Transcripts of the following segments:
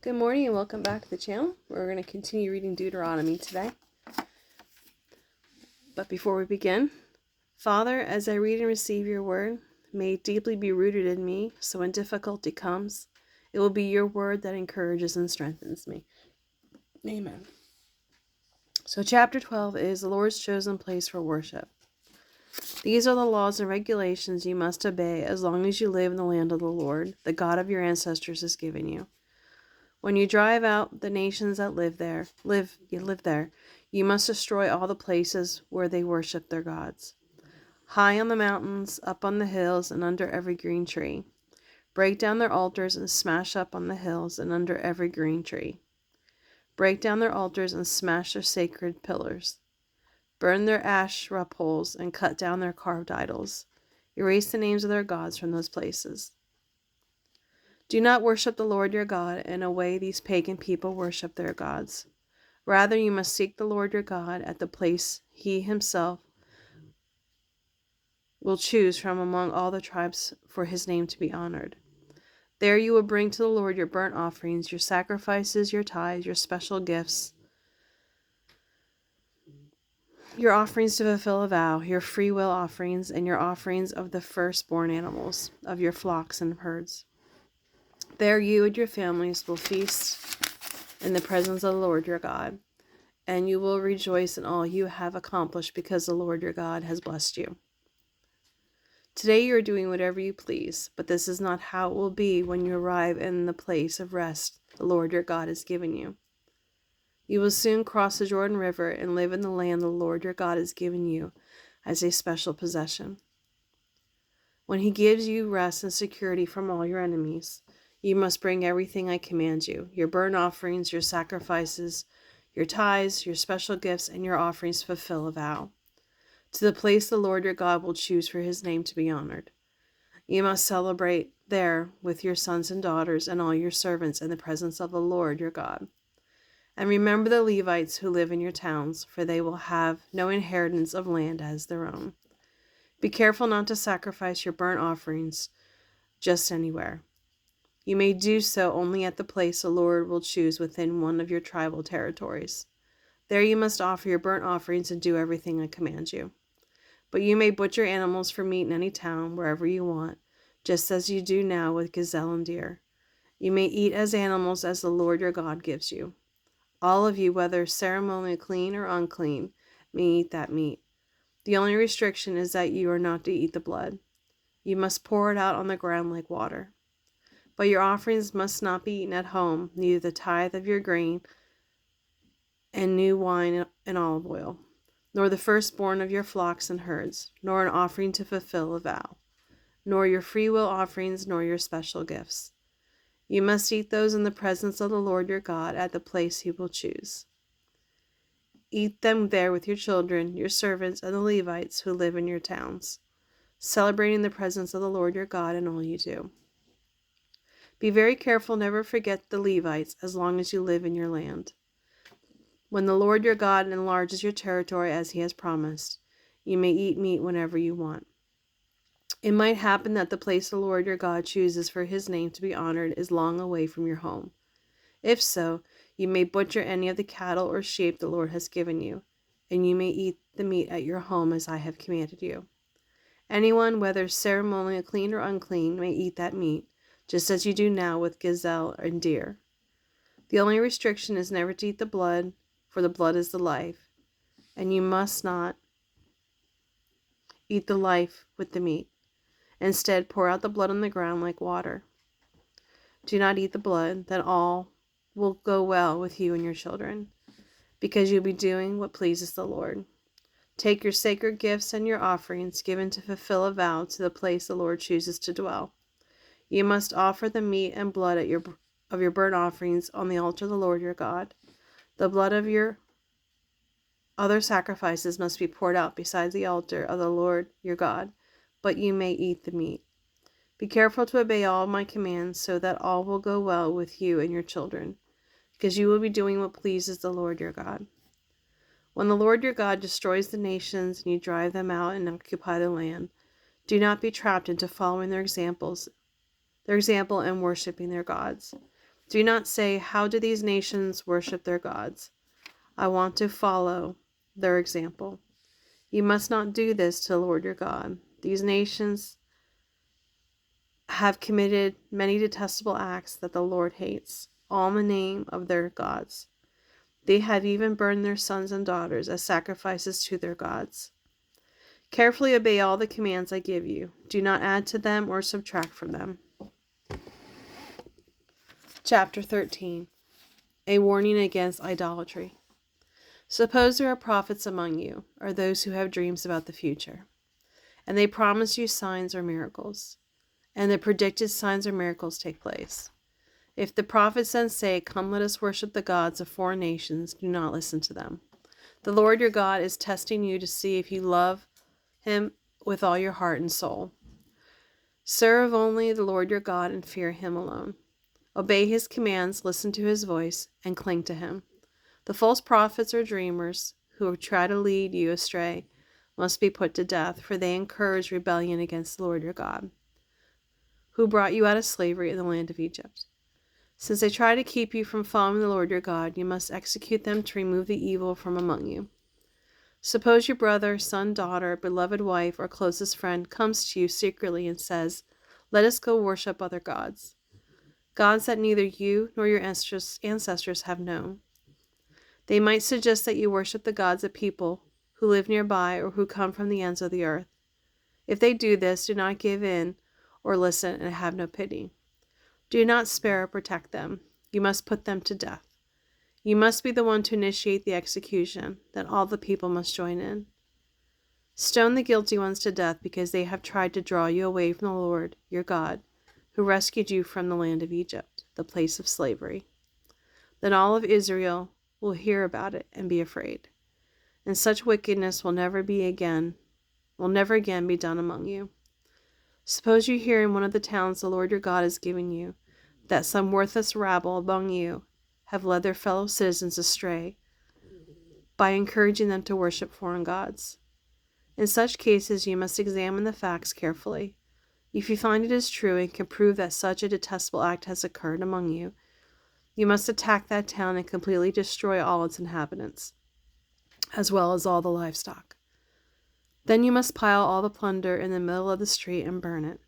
Good morning and welcome back to the channel. We're going to continue reading Deuteronomy today. But before we begin, Father, as I read and receive your word, may it deeply be rooted in me, so when difficulty comes, it will be your word that encourages and strengthens me. Amen. So chapter 12 is the Lord's chosen place for worship. These are the laws and regulations you must obey as long as you live in the land of the Lord, the God of your ancestors has given you. When you drive out the nations that live there, you must destroy all the places where they worship their gods. High on the mountains, up on the hills, and under every green tree. Break down their altars and smash up on the hills and under every green tree. Break down their altars and smash their sacred pillars. Burn their Asherah poles and cut down their carved idols. Erase the names of their gods from those places. Do not worship the Lord your God in a way these pagan people worship their gods. Rather, you must seek the Lord your God at the place he himself will choose from among all the tribes for his name to be honored. There you will bring to the Lord your burnt offerings, your sacrifices, your tithes, your special gifts, your offerings to fulfill a vow, your free will offerings, and your offerings of the firstborn animals of your flocks and herds. There you and your families will feast in the presence of the Lord your God, and you will rejoice in all you have accomplished because the Lord your God has blessed you. Today you are doing whatever you please, but this is not how it will be when you arrive in the place of rest the Lord your God has given you. You will soon cross the Jordan River and live in the land the Lord your God has given you as a special possession. When he gives you rest and security from all your enemies, you must bring everything I command you, your burnt offerings, your sacrifices, your tithes, your special gifts, and your offerings to fulfill a vow, to the place the Lord your God will choose for his name to be honored. You must celebrate there with your sons and daughters and all your servants in the presence of the Lord your God. And remember the Levites who live in your towns, for they will have no inheritance of land as their own. Be careful not to sacrifice your burnt offerings just anywhere. You may do so only at the place the Lord will choose within one of your tribal territories. There you must offer your burnt offerings and do everything I command you. But you may butcher animals for meat in any town, wherever you want, just as you do now with gazelle and deer. You may eat as animals as the Lord your God gives you. All of you, whether ceremonially clean or unclean, may eat that meat. The only restriction is that you are not to eat the blood. You must pour it out on the ground like water. But your offerings must not be eaten at home, neither the tithe of your grain and new wine and olive oil, nor the firstborn of your flocks and herds, nor an offering to fulfill a vow, nor your freewill offerings, nor your special gifts. You must eat those in the presence of the Lord your God at the place he will choose. Eat them there with your children, your servants, and the Levites who live in your towns, celebrating the presence of the Lord your God in all you do. Be very careful never to forget the Levites as long as you live in your land. When the Lord your God enlarges your territory as he has promised, you may eat meat whenever you want. It might happen that the place the Lord your God chooses for his name to be honored is long away from your home. If so, you may butcher any of the cattle or sheep the Lord has given you, and you may eat the meat at your home as I have commanded you. Anyone, whether ceremonially clean or unclean, may eat that meat, just as you do now with gazelle and deer. The only restriction is never to eat the blood, for the blood is the life, and you must not eat the life with the meat. Instead, pour out the blood on the ground like water. Do not eat the blood, then all will go well with you and your children, because you'll be doing what pleases the Lord. Take your sacred gifts and your offerings given to fulfill a vow to the place the Lord chooses to dwell. You must offer the meat and blood of your burnt offerings on the altar of the Lord your God. The blood of your other sacrifices must be poured out beside the altar of the Lord your God, but you may eat the meat. Be careful to obey all my commands so that all will go well with you and your children, because you will be doing what pleases the Lord your God. When the Lord your God destroys the nations and you drive them out and occupy the land, do not be trapped into following their example and worshiping their gods. Do not say, how do these nations worship their gods? I want to follow their example. You must not do this to the Lord your God. These nations have committed many detestable acts that the Lord hates, all in the name of their gods. They have even burned their sons and daughters as sacrifices to their gods. Carefully obey all the commands I give you. Do not add to them or subtract from them. Chapter 13. A warning against idolatry. Suppose there are prophets among you, or those who have dreams about the future, and they promise you signs or miracles, and the predicted signs or miracles take place. If the prophets then say, come, let us worship the gods of foreign nations, do not listen to them. The Lord your God is testing you to see if you love him with all your heart and soul. Serve only the Lord your God and fear him alone. Obey his commands, listen to his voice, and cling to him. The false prophets or dreamers who try to lead you astray must be put to death, for they encourage rebellion against the Lord your God, who brought you out of slavery in the land of Egypt. Since they try to keep you from following the Lord your God, you must execute them to remove the evil from among you. Suppose your brother, son, daughter, beloved wife, or closest friend comes to you secretly and says, let us go worship other gods, gods that neither you nor your ancestors have known. They might suggest that you worship the gods of people who live nearby or who come from the ends of the earth. If they do this, do not give in or listen and have no pity. Do not spare or protect them. You must put them to death. You must be the one to initiate the execution, then all the people must join in. Stone the guilty ones to death because they have tried to draw you away from the Lord, your God, who rescued you from the land of Egypt, the place of slavery. Then all of Israel will hear about it and be afraid, and such wickedness will never again be done among you. Suppose you hear in one of the towns the Lord your God is giving you that some worthless rabble among you have led their fellow citizens astray by encouraging them to worship foreign gods. In such cases, you must examine the facts carefully. If you find it is true and can prove that such a detestable act has occurred among you, you must attack that town and completely destroy all its inhabitants, as well as all the livestock. Then you must pile all the plunder in the middle of the street and burn it.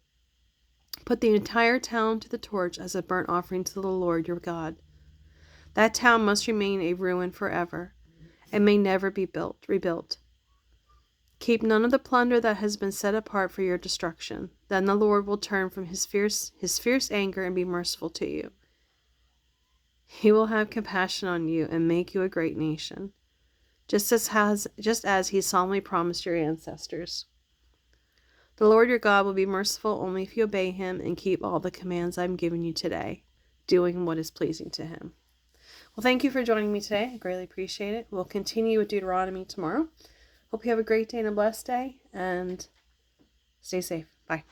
Put the entire town to the torch as a burnt offering to the Lord your God. That town must remain a ruin forever, and may never be rebuilt. Keep none of the plunder that has been set apart for your destruction. Then the Lord will turn from his fierce anger and be merciful to you. He will have compassion on you and make you a great nation, just as he solemnly promised your ancestors. The Lord your God will be merciful only if you obey him and keep all the commands I'm giving you today, doing what is pleasing to him. Well, thank you for joining me today. I greatly appreciate it. We'll continue with Deuteronomy tomorrow. Hope you have a great day and a blessed day, and stay safe. Bye.